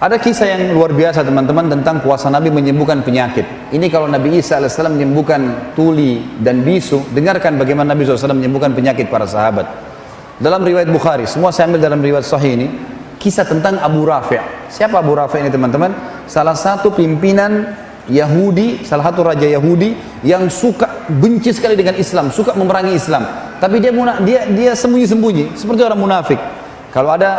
Ada kisah yang luar biasa teman-teman tentang kuasa Nabi menyembuhkan penyakit. Ini kalau Nabi Isa AS menyembuhkan tuli dan bisu, dengarkan bagaimana Nabi SAW menyembuhkan penyakit para sahabat. Dalam riwayat Bukhari, semua saya ambil dalam riwayat Sahih ini, kisah tentang Abu Rafi'. Siapa Abu Rafi' ini teman-teman? Salah satu pimpinan Yahudi, salah satu raja Yahudi yang suka benci sekali dengan Islam, suka memerangi Islam. Tapi dia sembunyi-sembunyi, seperti orang munafik. Kalau ada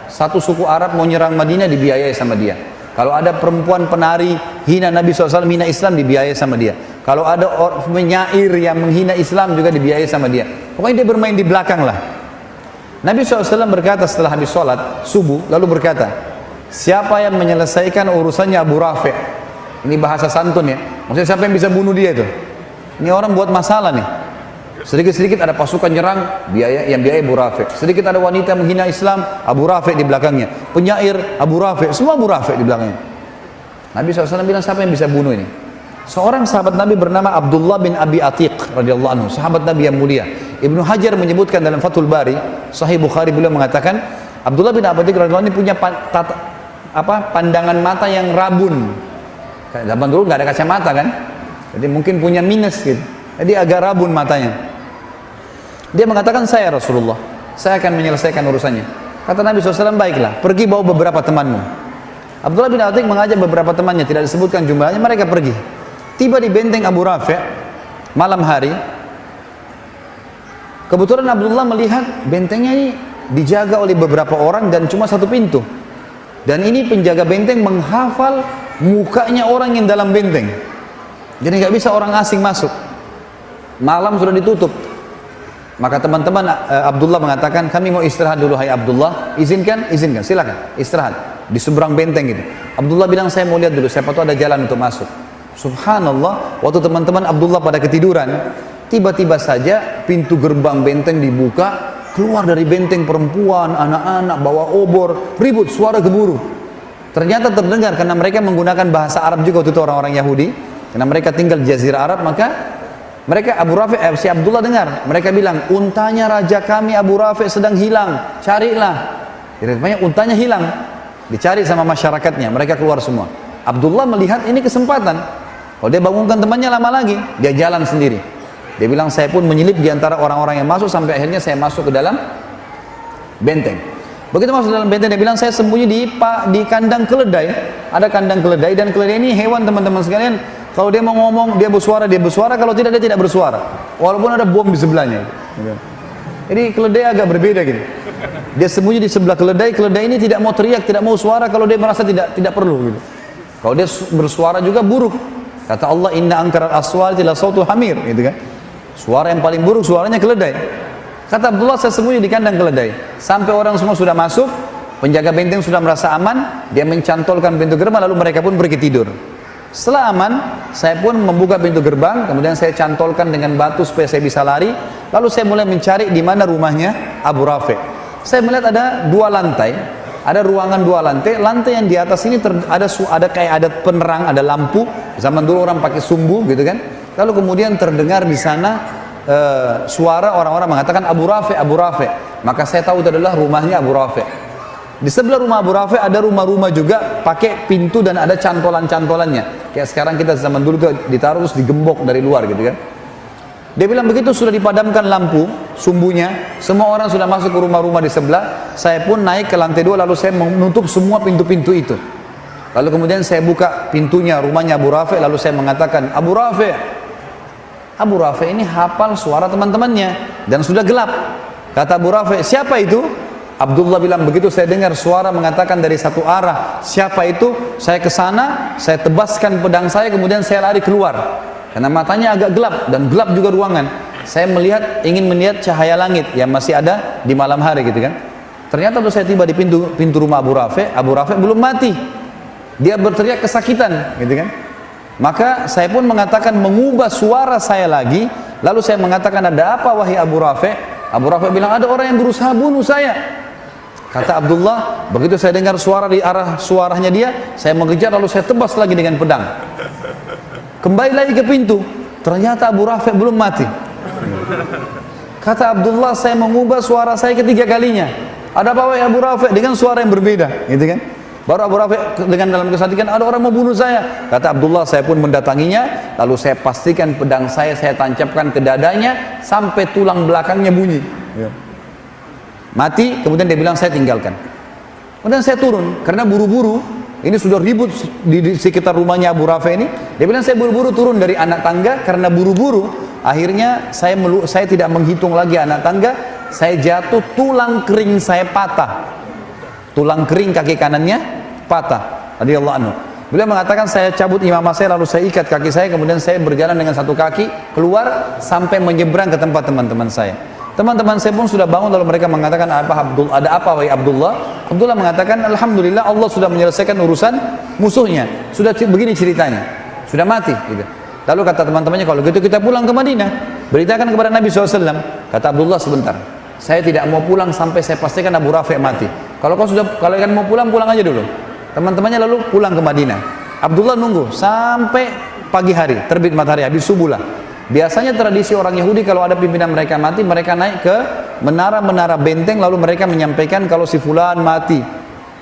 satu suku Arab mau nyerang Madinah, dibiayai sama dia. Kalau ada perempuan penari hina Nabi SAW, hina Islam, dibiayai sama dia. Kalau ada penyair yang menghina Islam juga dibiayai sama dia. Pokoknya dia bermain di belakang lah. Nabi SAW berkata setelah habis sholat subuh, lalu berkata, siapa yang menyelesaikan urusannya Abu Rafi'? Ini bahasa santun ya. Maksudnya siapa yang bisa bunuh dia itu? Ini orang buat masalah nih. Sedikit-sedikit ada pasukan nyerang, biaya Abu Rafi'. Sedikit ada wanita menghina Islam, Abu Rafi' di belakangnya. Penyair, Abu Rafi', semua Abu Rafi' di belakangnya. Nabi SAW bilang, siapa yang bisa bunuh ini? Seorang sahabat Nabi bernama Abdullah bin Abi Atiq radhiyallahu anhu, sahabat Nabi yang mulia. Ibnu Hajar menyebutkan dalam Fathul Bari, Sahih Bukhari, beliau mengatakan, Abdullah bin Abi Atiq radhiyallahu anhu ini punya pandangan mata yang rabun. Zaman dulu nggak ada kacamata kan? Jadi mungkin punya minus gitu. Jadi agak rabun matanya. Dia mengatakan, saya Rasulullah, saya akan menyelesaikan urusannya. Kata Nabi SAW, baiklah, pergi bawa beberapa temanmu. Abdullah bin Atiq mengajak beberapa temannya, tidak disebutkan jumlahnya, mereka pergi. Tiba di benteng Abu Rafi' malam hari. Kebetulan Abdullah melihat bentengnya ini dijaga oleh beberapa orang dan cuma satu pintu. Dan ini penjaga benteng menghafal mukanya orang yang dalam benteng. Jadi nggak bisa orang asing masuk. Malam sudah ditutup. Maka teman-teman Abdullah mengatakan, kami mau istirahat dulu, hai Abdullah. Izinkan, silakan istirahat di seberang benteng gitu. Abdullah bilang, saya mau lihat dulu, siapa tahu ada jalan untuk masuk. Subhanallah, waktu teman-teman Abdullah pada ketiduran, tiba-tiba saja pintu gerbang benteng dibuka, keluar dari benteng perempuan, anak-anak bawa obor, ribut, suara gemuruh. Ternyata terdengar karena mereka menggunakan bahasa Arab juga waktu itu, orang-orang Yahudi, karena mereka tinggal di Jazirah Arab. Maka mereka Abu Rafi', si Abdullah dengar, mereka bilang, untanya raja kami Abu Rafi' sedang hilang, carilah. Jadi rupanya untanya hilang, dicari sama masyarakatnya, mereka keluar semua. Abdullah melihat ini kesempatan, kalau dia bangunkan temannya lama lagi, dia jalan sendiri. Dia bilang, saya pun menyelip di antara orang-orang yang masuk, sampai akhirnya saya masuk ke dalam benteng. Begitu masuk dalam benteng, dia bilang, saya sembunyi di kandang keledai. Ada kandang keledai, dan keledai ini hewan teman-teman sekalian. Kalau dia mau ngomong, dia bersuara, kalau tidak, dia tidak bersuara. Walaupun ada bom di sebelahnya. Jadi keledai agak berbeda gitu. Dia sembunyi di sebelah keledai ini tidak mau teriak, tidak mau suara kalau dia merasa tidak perlu gitu. Kalau dia bersuara juga buruk. Kata Allah, inna angkaral aswati la sautul hamir, gitu kan. Suara yang paling buruk suaranya keledai. Kata Abdullah, saya sembunyi di kandang keledai. Sampai orang semua sudah masuk, penjaga benteng sudah merasa aman, dia mencantolkan pintu gerbang, lalu mereka pun pergi tidur. Setelah aman, saya pun membuka pintu gerbang, kemudian saya cantolkan dengan batu supaya saya bisa lari. Lalu saya mulai mencari di mana rumahnya Abu Rafi'. Saya melihat ada dua lantai, ada ruangan dua lantai. Lantai yang di atas ini ada kayak ada penerang, ada lampu. Zaman dulu orang pakai sumbu, gitu kan. Lalu kemudian terdengar di sana suara orang-orang mengatakan Abu Rafi', Abu Rafi'. Maka saya tahu itu adalah rumahnya Abu Rafi'. Di sebelah rumah Abu Rafi' ada rumah-rumah juga pakai pintu dan ada cantolan-cantolannya. Kayak sekarang kita zaman dulu tuh ditaruh terus digembok dari luar gitu kan. Dia bilang begitu sudah dipadamkan lampu sumbunya, semua orang sudah masuk ke rumah-rumah di sebelah. Saya pun naik ke lantai 2, lalu saya menutup semua pintu-pintu itu. Lalu kemudian saya buka pintunya rumahnya Abu Rafi', lalu saya mengatakan, Abu Rafi'. Abu Rafi' ini hafal suara teman-temannya dan sudah gelap. Kata Abu Rafi', siapa itu? Abdullah bilang, begitu saya dengar suara mengatakan dari satu arah, siapa itu? Saya ke sana, saya tebaskan pedang saya, kemudian saya lari keluar. Karena matanya agak gelap dan gelap juga ruangan. Saya ingin melihat cahaya langit yang masih ada di malam hari gitu kan. Ternyata waktu saya tiba di pintu rumah Abu Rafi' belum mati. Dia berteriak kesakitan gitu kan. Maka saya pun mengatakan, mengubah suara saya lagi. Lalu saya mengatakan, ada apa wahai Abu Rafi'? Abu Rafi' bilang, ada orang yang berusaha bunuh saya. Kata Abdullah, begitu saya dengar suara di arah suaranya dia, saya mengejar lalu saya tebas lagi dengan pedang. Kembali lagi ke pintu, ternyata Abu Rafi' belum mati. Kata Abdullah, saya mengubah suara saya ketiga kalinya. Ada apa wahai Abu Rafi'? Dengan suara yang berbeda, gitu kan? Baru Abu Rafi dengan dalam kesadikan, ada orang mau bunuh saya. Kata Abdullah, saya pun mendatanginya, lalu saya pastikan pedang saya tancapkan ke dadanya sampai tulang belakangnya bunyi. Ya. Mati, kemudian dia bilang saya tinggalkan. Kemudian saya turun, karena buru-buru, ini sudah ribut di sekitar rumahnya Abu Rafi ini. Dia bilang saya buru-buru turun dari anak tangga, karena buru-buru, akhirnya saya tidak menghitung lagi anak tangga, saya jatuh, tulang kering saya patah. Tulang kering kaki kanannya patah. Radhiyallahu anhu. Beliau mengatakan saya cabut imamah saya lalu saya ikat kaki saya, kemudian saya berjalan dengan satu kaki keluar sampai menyeberang ke tempat teman-teman saya. Teman-teman saya pun sudah bangun lalu mereka mengatakan ada apa wahai Abdullah? Abdullah mengatakan alhamdulillah Allah sudah menyelesaikan urusan musuhnya. Sudah begini ceritanya. Sudah mati gitu. Lalu kata teman-temannya kalau gitu kita pulang ke Madinah. Beritakan kepada Nabi SAW. Kata Abdullah sebentar. Saya tidak mau pulang sampai saya pastikan Abu Rafi' mati. Kalau kalian mau pulang aja dulu. Teman-temannya lalu pulang ke Madinah. Abdullah nunggu sampai pagi hari, terbit matahari, habis subuh lah. Biasanya tradisi orang Yahudi kalau ada pimpinan mereka mati, mereka naik ke menara-menara benteng lalu mereka menyampaikan kalau si fulan mati.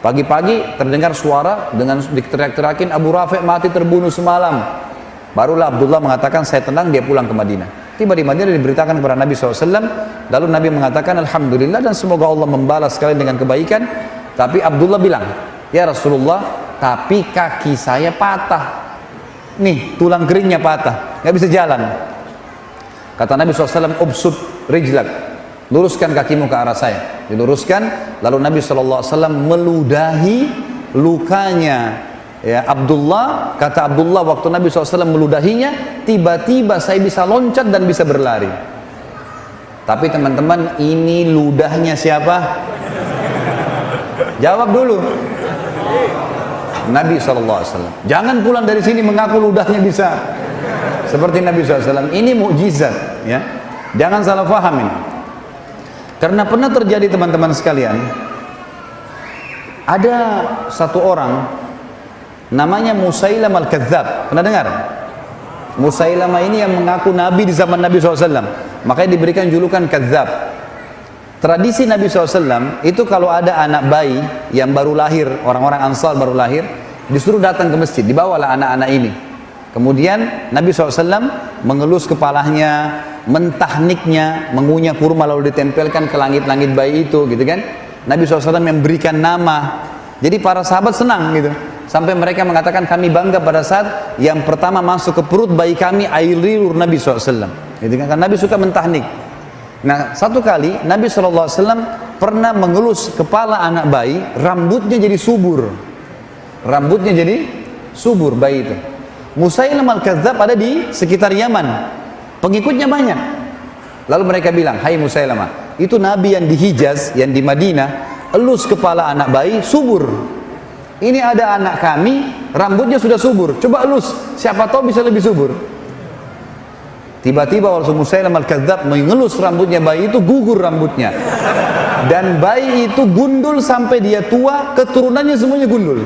Pagi-pagi terdengar suara dengan diteriak-teriakin Abu Rafi' mati terbunuh semalam. Barulah Abdullah mengatakan saya tenang, dia pulang ke Madinah. Tiba di Madinah diberitakan kepada Nabi SAW. Lalu Nabi mengatakan alhamdulillah dan semoga Allah membalas kalian dengan kebaikan. Tapi Abdullah bilang, ya Rasulullah, tapi kaki saya patah. Nih tulang keringnya patah, nggak bisa jalan. Kata Nabi SAW, ubsud rijlak, luruskan kakimu ke arah saya. Diluruskan, lalu Nabi SAW meludahi lukanya ya Abdullah. Kata Abdullah waktu Nabi SAW meludahinya, tiba-tiba saya bisa loncat dan bisa berlari. Tapi teman-teman, ini ludahnya siapa? Jawab dulu. Nabi SAW. Jangan pulang dari sini mengaku ludahnya bisa seperti Nabi SAW. Ini mukjizat ya. Jangan salah paham ini. Karena pernah terjadi teman-teman sekalian, ada satu orang namanya Musailamah al-Kadzab. Pernah dengar? Musailamah ini yang mengaku Nabi di zaman Nabi SAW. Makanya diberikan julukan Kadzab. Tradisi Nabi SAW itu kalau ada anak bayi yang baru lahir, orang-orang Ansar baru lahir, disuruh datang ke masjid, dibawalah anak-anak ini. Kemudian Nabi SAW mengelus kepalanya, mentahniknya, mengunyah kurma lalu ditempelkan ke langit-langit bayi itu, gitu kan? Nabi SAW memberikan nama. Jadi para sahabat senang gitu. Sampai mereka mengatakan kami bangga pada saat yang pertama masuk ke perut bayi kami air liur Nabi SAW. Gitu kan? Karena Nabi suka mentahnik. Nah satu kali Nabi SAW pernah mengelus kepala anak bayi, rambutnya jadi subur. Rambutnya jadi subur bayi itu. Musailamah al-Kadzab ada di sekitar Yaman. Pengikutnya banyak. Lalu mereka bilang, hai Musailamah, itu Nabi yang di Hijaz, yang di Madinah, elus kepala anak bayi subur. Ini ada anak kami, rambutnya sudah subur. Coba elus, siapa tahu bisa lebih subur. Tiba-tiba waktu Musailamah al-Kadzab mengelus rambutnya bayi itu, gugur rambutnya. Dan bayi itu gundul sampai dia tua, keturunannya semuanya gundul.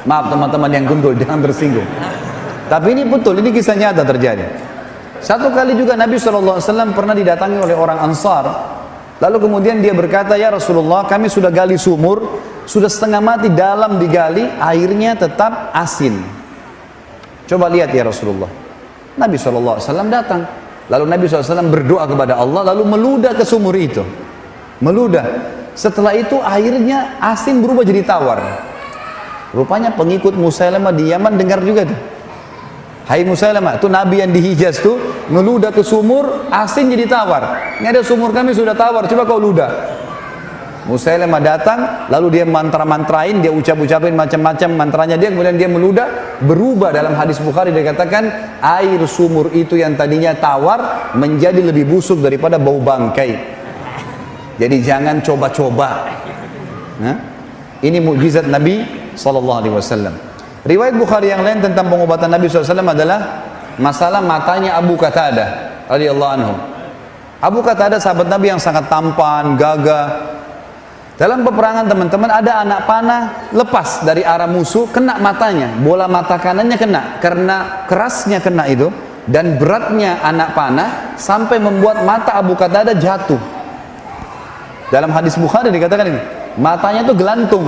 Maaf teman-teman yang gundul, jangan tersinggung. Tapi ini betul, ini kisah nyata terjadi. Satu kali juga Nabi SAW pernah didatangi oleh orang Ansar. Lalu kemudian dia berkata, ya Rasulullah, kami sudah gali sumur, sudah setengah mati dalam digali, airnya tetap asin. Coba lihat ya Rasulullah. Nabi SAW datang. Lalu Nabi SAW berdoa kepada Allah, lalu meludah ke sumur itu. Meludah. Setelah itu airnya asin berubah jadi tawar. Rupanya pengikut Musailamah di Yaman dengar juga tuh. Hai Musailamah, itu Nabi yang di Hijaz tuh ngeludah ke sumur, asin jadi tawar. Ini ada sumur kami sudah tawar, coba kau ludah. Musailamah datang, lalu dia mantra-mantrain, dia ucap-ucapin macam-macam mantranya dia, kemudian dia meludah, berubah. Dalam hadis Bukhari dikatakan air sumur itu yang tadinya tawar menjadi lebih busuk daripada bau bangkai. Jadi jangan coba-coba. Nah, ini mukjizat Nabi SAW. Riwayat Bukhari yang lain tentang pengobatan Nabi SAW adalah masalah matanya Abu Qatadah radhiyallahu anhu. Abu Qatadah sahabat Nabi yang sangat tampan, gagah. Dalam peperangan teman-teman ada anak panah lepas dari arah musuh, kena matanya, bola mata kanannya kena. Karena kerasnya kena itu dan beratnya anak panah sampai membuat mata Abu Qatadah jatuh. Dalam hadis Bukhari dikatakan ini, matanya itu gelantung.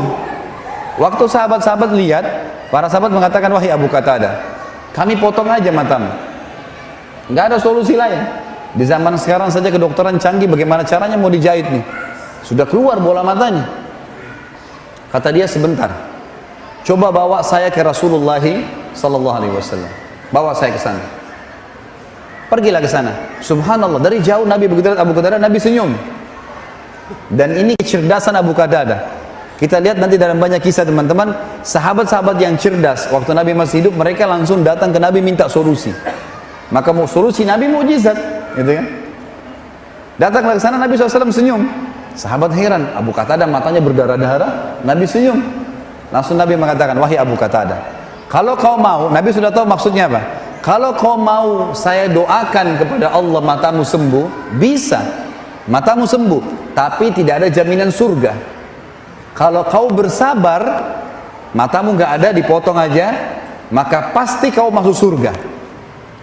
Waktu sahabat-sahabat lihat, para sahabat mengatakan, wahai Abu Qatadah, kami potong aja matamu. Nggak ada solusi lain. Di zaman sekarang saja kedokteran canggih, bagaimana caranya mau dijahit nih? Sudah keluar bola matanya. Kata dia, sebentar. Coba bawa saya ke Rasulullah sallallahu alaihi wasallam. Bawa saya ke sana. Pergilah ke sana. Subhanallah, dari jauh Nabi begitu lihat Abu Qatadah, Nabi senyum. Dan ini kecerdasan Abu Qatadah. Kita lihat nanti dalam banyak kisah teman-teman, sahabat-sahabat yang cerdas waktu Nabi masih hidup, mereka langsung datang ke Nabi minta solusi. Maka mau solusi Nabi mukjizat, gitu kan? Datanglah ke sana, Nabi SAW senyum. Sahabat heran, Abu Qatadah matanya berdarah-darah, Nabi senyum. Langsung Nabi mengatakan, wahai Abu Qatadah, kalau kau mau, Nabi sudah tahu maksudnya apa. Kalau kau mau saya doakan kepada Allah matamu sembuh, bisa, matamu sembuh, tapi tidak ada jaminan surga. Kalau kau bersabar, matamu nggak ada, dipotong aja, maka pasti kau masuk surga.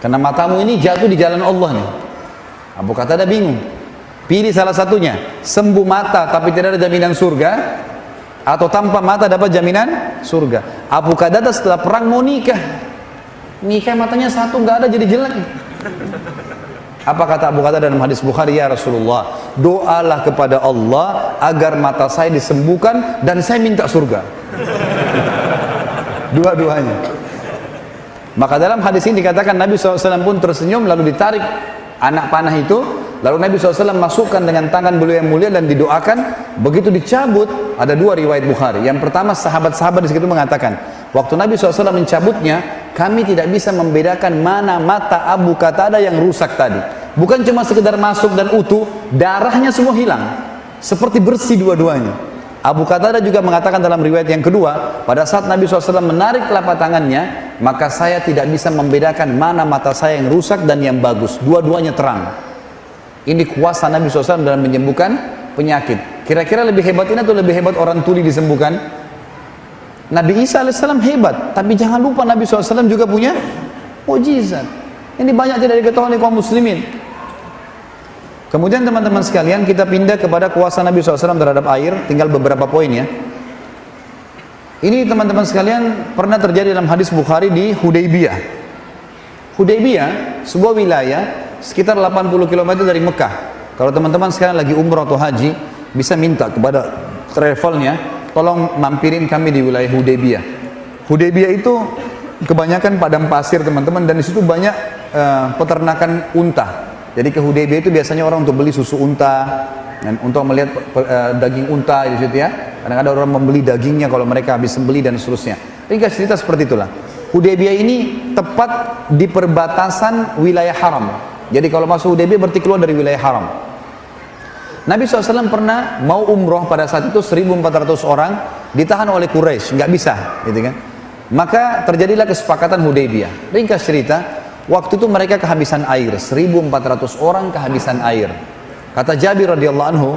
Karena matamu ini jatuh di jalan Allah nih. Abu Qatadah bingung. Pilih salah satunya, sembuh mata tapi tidak ada jaminan surga, atau tanpa mata dapat jaminan surga. Abu Qatadah setelah perang mau nikah. Nikah matanya satu nggak ada, jadi jelek. Apa kata Abu Qatadah dalam hadis Bukhari? Ya Rasulullah, doalah kepada Allah agar mata saya disembuhkan dan saya minta surga. Dua-duanya. Maka dalam hadis ini dikatakan Nabi SAW pun tersenyum, lalu ditarik anak panah itu, lalu Nabi SAW masukkan dengan tangan beliau yang mulia dan didoakan. Begitu dicabut, ada dua riwayat Bukhari. Yang pertama, sahabat-sahabat di situ mengatakan, waktu Nabi SAW mencabutnya, kami tidak bisa membedakan mana mata Abu Qatadah yang rusak tadi. Bukan cuma sekedar masuk dan utuh, darahnya semua hilang, seperti bersih dua-duanya. Abu Qatadah juga mengatakan dalam riwayat yang kedua, pada saat Nabi SAW menarik telapak tangannya, maka saya tidak bisa membedakan mana mata saya yang rusak dan yang bagus. Dua-duanya terang. Ini kuasa Nabi SAW dalam menyembuhkan penyakit. Kira-kira lebih hebat ini atau lebih hebat orang tuli disembuhkan? Nabi Isa AS hebat, tapi jangan lupa Nabi SAW juga punya mukjizat. Ini banyak tidak diketahui oleh kaum muslimin. Kemudian teman-teman sekalian, kita pindah kepada kuasa Nabi SAW terhadap air. Tinggal beberapa poin ya. Ini teman-teman sekalian pernah terjadi dalam hadis Bukhari di Hudaybiyah. Hudaybiyah, sebuah wilayah sekitar 80 km dari Mekah. Kalau teman-teman sekalian lagi umrah atau haji, bisa minta kepada travelnya, tolong mampirin kami di wilayah Hudaybiyah. Hudaybiyah itu kebanyakan padang pasir teman-teman, dan di situ banyak peternakan unta. Jadi ke Hudaybiyah itu biasanya orang untuk beli susu unta, dan untuk melihat daging unta di situ ya. Kadang-kadang orang membeli dagingnya kalau mereka habis sembeli dan seterusnya. Ringkas cerita seperti itulah. Hudaybiyah ini tepat di perbatasan wilayah haram. Jadi kalau masuk Hudaybiyah berarti keluar dari wilayah haram. Nabi SAW pernah mau umroh pada saat itu 1.400 orang ditahan oleh Quraisy, nggak bisa, gitu kan? Maka terjadilah kesepakatan Hudaybiyah. Ringkas cerita. Waktu itu mereka kehabisan air, 1.400 orang kehabisan air. Kata Jabir radhiyallahu anhu,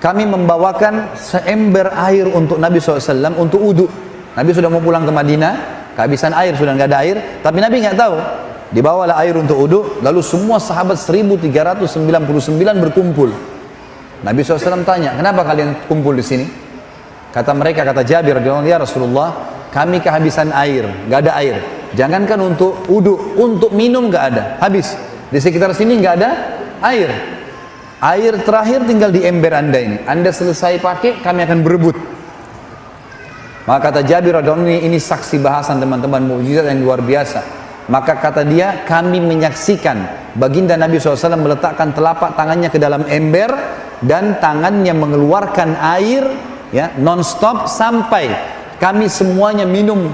kami membawakan seember air untuk Nabi SAW untuk wudu. Nabi sudah mau pulang ke Madinah, kehabisan air, sudah nggak ada air, tapi Nabi nggak tahu. Dibawalah air untuk wudu, lalu semua sahabat 1.399 berkumpul. Nabi SAW tanya, kenapa kalian kumpul di sini? Kata mereka, kata Jabir radhiyallahu anhu, ya Rasulullah, kami kehabisan air, nggak ada air. Jangankan untuk wudu, untuk minum nggak ada, habis. Di sekitar sini nggak ada air. Air terakhir tinggal di ember anda ini. Anda selesai pakai, kami akan berebut. Maka kata Jabir radhiyallahu anhu, ini saksi bahasan teman-teman, mukjizat yang luar biasa. Maka kata dia, kami menyaksikan baginda Nabi SAW meletakkan telapak tangannya ke dalam ember dan tangannya mengeluarkan air ya non-stop sampai kami semuanya minum.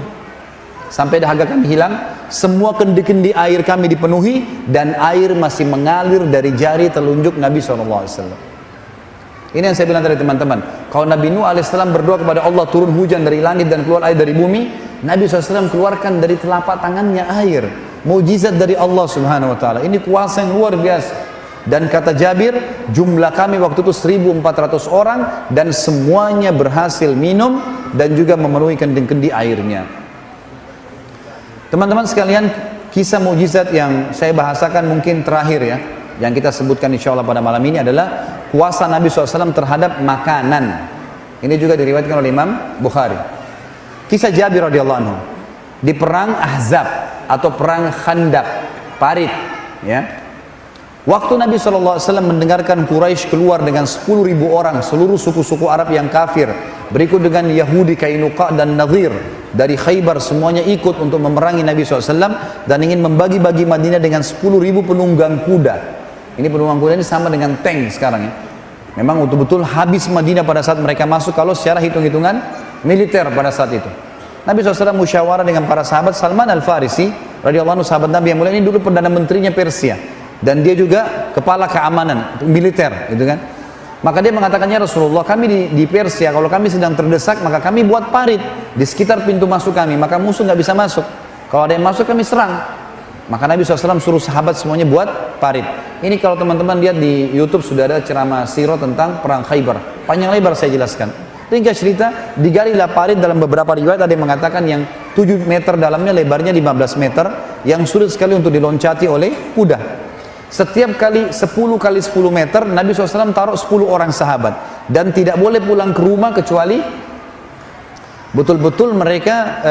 Sampai dahaga kami hilang, semua kendi-kendi air kami dipenuhi, dan air masih mengalir dari jari telunjuk Nabi SAW. Ini yang saya bilang tadi teman-teman. Kalau Nabi Nuh AS berdoa kepada Allah turun hujan dari langit dan keluar air dari bumi, Nabi SAW keluarkan dari telapak tangannya air. Mukjizat dari Allah Subhanahu Wa Taala. Ini kuasa yang luar biasa. Dan kata Jabir, jumlah kami waktu itu 1.400 orang, dan semuanya berhasil minum dan juga memenuhi kendi-kendi airnya. Teman-teman sekalian, kisah mukjizat yang saya bahasakan mungkin terakhir ya, yang kita sebutkan insya Allah pada malam ini adalah kuasa Nabi SAW terhadap makanan. Ini juga diriwayatkan oleh Imam Bukhari. Kisah Jabir radhiyallahu anhu di perang Ahzab atau perang Khandaq, Parit, ya. Waktu Nabi SAW mendengarkan Quraisy keluar dengan 10.000 orang, seluruh suku-suku Arab yang kafir, berikut dengan Yahudi, Kainuqa dan Nadhir dari Khaybar, semuanya ikut untuk memerangi Nabi SAW dan ingin membagi-bagi Madinah dengan 10.000 penunggang kuda. Ini penunggang kuda ini sama dengan tank sekarang, ya. Memang betul-betul habis Madinah pada saat mereka masuk kalau secara hitung-hitungan militer pada saat itu. Nabi SAW musyawarah dengan para sahabat. Salman Al-Farisi radhiyallahu anhu, sahabat Nabi yang mulia ini, dulu perdana menterinya Persia dan dia juga kepala keamanan militer, gitu kan. Maka dia mengatakannya, Rasulullah, kami di Persia, kalau kami sedang terdesak maka kami buat parit di sekitar pintu masuk kami, maka musuh nggak bisa masuk. Kalau ada yang masuk kami serang. Maka Nabi SAW suruh sahabat semuanya buat parit. Ini kalau teman-teman lihat di YouTube sudah ada ceramah sirah tentang perang Khaybar, panjang lebar saya jelaskan. Ringkas cerita, digalilah parit. Dalam beberapa riwayat ada yang mengatakan yang 7 meter dalamnya, lebarnya 15 meter, yang sulit sekali untuk diloncati oleh kuda. Setiap kali 10 kali 10 meter Nabi SAW taruh 10 orang sahabat dan tidak boleh pulang ke rumah kecuali betul-betul mereka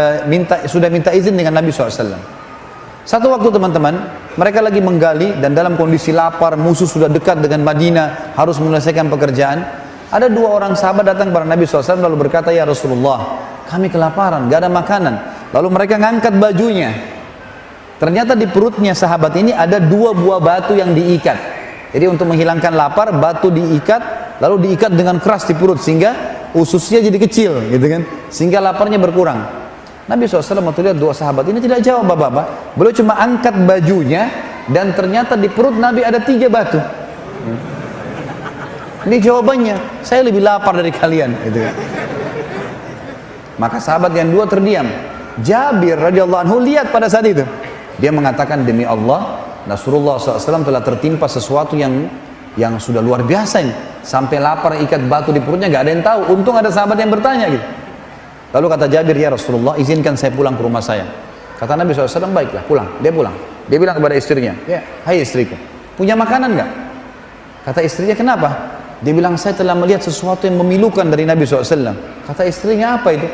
sudah minta izin dengan Nabi SAW. Satu waktu teman-teman, mereka lagi menggali dan dalam kondisi lapar, musuh sudah dekat dengan Madinah, harus menyelesaikan pekerjaan. Ada 2 orang sahabat datang kepada Nabi SAW lalu berkata, ya Rasulullah, kami kelaparan, gak ada makanan. Lalu mereka ngangkat bajunya. Ternyata di perutnya sahabat ini ada 2 buah batu yang diikat. Jadi untuk menghilangkan lapar, batu diikat, lalu diikat dengan keras di perut sehingga ususnya jadi kecil, gitu kan? Sehingga laparnya berkurang. Nabi SAW waktu lihat 2 sahabat ini tidak jawab bapak-bapak. Beliau cuma angkat bajunya dan ternyata di perut Nabi ada 3 batu. Ini jawabannya, saya lebih lapar dari kalian, gitu kan? Maka sahabat yang 2 terdiam. Jabir radhiyallahu anhu lihat pada saat itu. Dia mengatakan, demi Allah, Rasulullah SAW telah tertimpa sesuatu yang sudah luar biasa ini. Sampai lapar, ikat batu di perutnya, gak ada yang tahu. Untung ada sahabat yang bertanya gitu. Lalu kata Jabir, ya Rasulullah, izinkan saya pulang ke rumah saya. Kata Nabi SAW, baiklah, pulang. Dia pulang. Dia bilang kepada istrinya, ya, hai istriku, punya makanan gak? Kata istrinya, kenapa? Dia bilang, saya telah melihat sesuatu yang memilukan dari Nabi SAW. Kata istrinya, apa itu?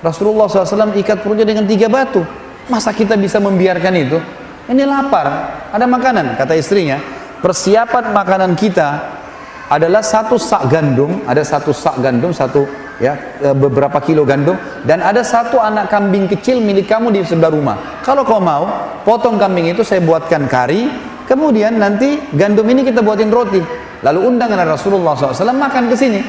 Rasulullah SAW ikat perutnya dengan 3 batu. Masa kita bisa membiarkan itu? Ini lapar, ada makanan. Kata istrinya, persiapan makanan kita adalah 1 sak gandum, ada 1 sak gandum, beberapa kilo gandum, dan ada 1 anak kambing kecil milik kamu di sebelah rumah. Kalau kau mau, potong kambing itu, saya buatkan kari, kemudian nanti gandum ini kita buatin roti, lalu undang Rasulullah SAW makan ke sini.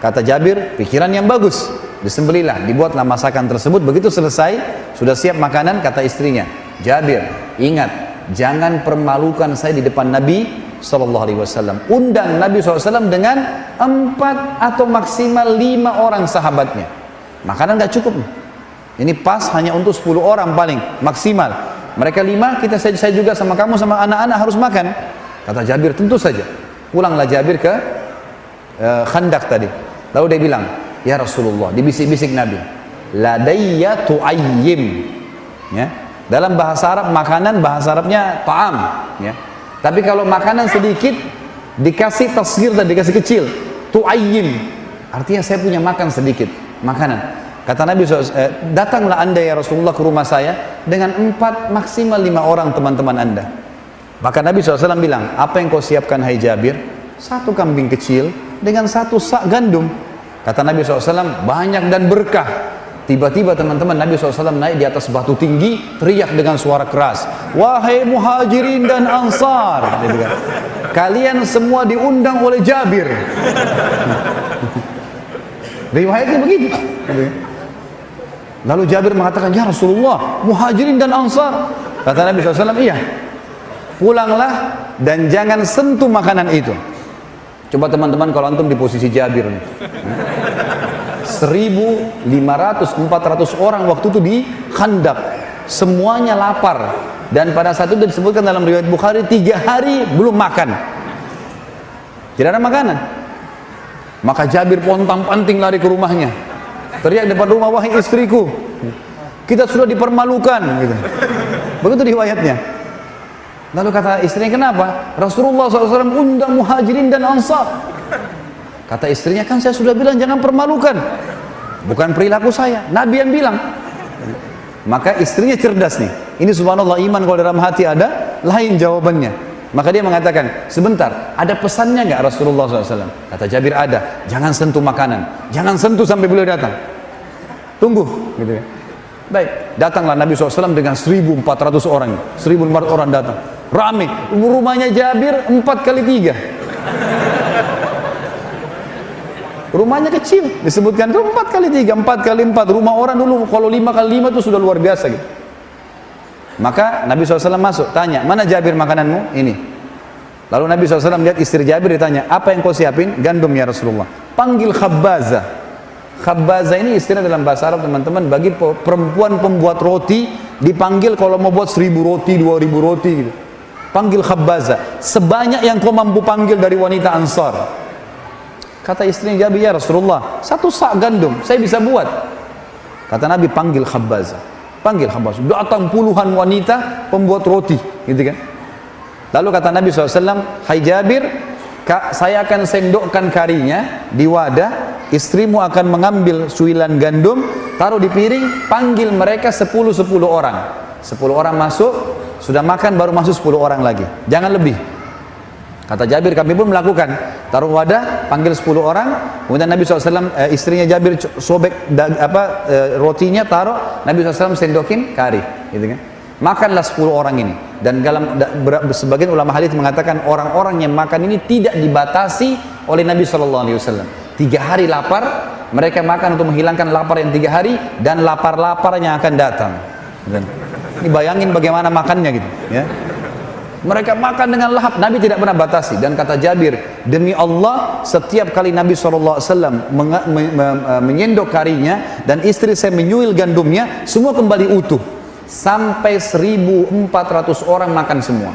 Kata Jabir, pikiran yang bagus. Disembelilah, dibuatlah masakan tersebut. Begitu selesai, sudah siap makanan, kata istrinya, Jabir, ingat, jangan permalukan saya di depan Nabi SAW. Undang Nabi SAW dengan 4 atau maksimal 5 orang sahabatnya. Makanan gak cukup. Ini pas hanya untuk 10 orang paling maksimal. Mereka 5, saya juga sama kamu sama anak-anak harus makan. Kata Jabir, tentu saja. Pulanglah Jabir ke Khandaq tadi. Lalu dia bilang, ya Rasulullah, dibisik-bisik Nabi, ladayya tu'ayyim, ya. Dalam bahasa Arab, makanan bahasa Arabnya ta'am, ya. Tapi kalau makanan sedikit dikasih tasghir dan dikasih kecil, tu'ayyim, artinya saya punya makan sedikit makanan. Kata Nabi SAW, datanglah anda ya Rasulullah ke rumah saya dengan 4 maksimal 5 orang teman-teman anda. Maka Nabi SAW bilang, apa yang kau siapkan hai Jabir? 1 kambing kecil dengan 1 sak gandum. Kata Nabi SAW, banyak dan berkah. Tiba-tiba teman-teman, Nabi SAW naik di atas batu tinggi, teriak dengan suara keras, wahai muhajirin dan ansar, kalian semua diundang oleh Jabir. Riwayatnya begitu. Lalu Jabir mengatakan, ya Rasulullah, muhajirin dan ansar. Kata Nabi SAW, iya, pulanglah dan jangan sentuh makanan itu. Coba teman-teman kalau antum di posisi Jabir nih, 1.500, 400 orang waktu itu di Khandaq, semuanya lapar, dan pada saat itu disebutkan dalam riwayat Bukhari 3 hari belum makan, tidak ada makanan. Maka Jabir pontang-panting lari ke rumahnya, teriak depan rumah, wahai istriku, kita sudah dipermalukan, gitu. Begitu riwayatnya. Lalu kata istrinya, kenapa? Rasulullah SAW undang muhajirin dan ansar. Kata istrinya, kan saya sudah bilang jangan permalukan. Bukan perilaku saya, Nabi yang bilang. Maka istrinya cerdas nih. Ini subhanallah, iman kalau dalam hati ada, lain jawabannya. Maka dia mengatakan, sebentar, ada pesannya nggak Rasulullah SAW? Kata Jabir, ada. Jangan sentuh makanan, jangan sentuh sampai beliau datang. Tunggu, gitu ya. Baik, datanglah Nabi SAW dengan 1.400 orang. 1.400 orang datang. Rame, rumahnya Jabir 4 kali 3. Rumahnya kecil, disebutkan itu 4 kali 3, 4 kali 4. Rumah orang dulu kalau 5 kali 5 itu sudah luar biasa gitu. Maka Nabi SAW masuk, tanya, mana Jabir makananmu? Ini. Lalu Nabi SAW lihat istri Jabir, ditanya, apa yang kau siapin? Gandum ya Rasulullah. Panggil Khabbaza. Khabbaza ini istilah dalam bahasa Arab teman-teman, bagi perempuan pembuat roti, dipanggil kalau mau buat 1.000 roti, 2.000 roti gitu. Panggil Khabbaza, sebanyak yang kau mampu panggil dari wanita Ansar. Kata istrinya Jabir, ya Rasulullah, 1 sak gandum, saya bisa buat. Kata Nabi, panggil Khabbaza. Panggil Khabbaza. Datang puluhan wanita pembuat roti, gitu kan. Lalu kata Nabi SAW, hai Jabir, saya akan sendokkan karinya di wadah, istrimu akan mengambil suilan gandum, taruh di piring, panggil mereka 10 orang. 10 orang masuk, sudah makan baru masuk 10 orang lagi. Jangan lebih. Kata Jabir, kami pun melakukan, taruh wadah, panggil 10 orang, kemudian Nabi SAW, istrinya Jabir sobek rotinya, taruh, Nabi SAW sendokin kari, gitu kan. Makanlah 10 orang ini. Dan dalam sebagian ulama hadis mengatakan orang-orang yang makan ini tidak dibatasi oleh Nabi SAW. 3 hari lapar, mereka makan untuk menghilangkan lapar yang 3 hari, dan lapar-laparnya akan datang. Dan ini bayangin bagaimana makannya gitu, ya. Mereka makan dengan lahap, Nabi tidak pernah batasi. Dan kata Jabir, demi Allah, setiap kali Nabi SAW menyendok karinya dan istri saya menyuil gandumnya, semua kembali utuh. Sampai 1.400 orang makan semua.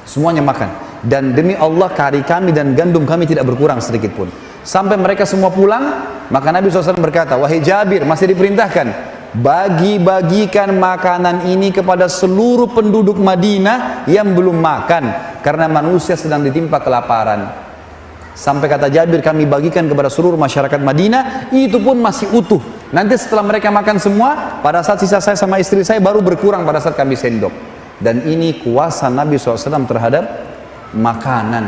Semuanya makan. Dan demi Allah, kari kami dan gandum kami tidak berkurang sedikit pun. Sampai mereka semua pulang, maka Nabi SAW berkata, wahai Jabir, masih diperintahkan, bagi-bagikan makanan ini kepada seluruh penduduk Madinah yang belum makan, karena manusia sedang ditimpa kelaparan. Sampai kata Jabir, kami bagikan kepada seluruh masyarakat Madinah, itu pun masih utuh. Nanti setelah mereka makan semua, pada saat sisa saya sama istri saya baru berkurang pada saat kami sendok. Dan ini kuasa Nabi SAW terhadap makanan.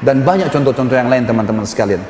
Dan banyak contoh-contoh yang lain teman-teman sekalian.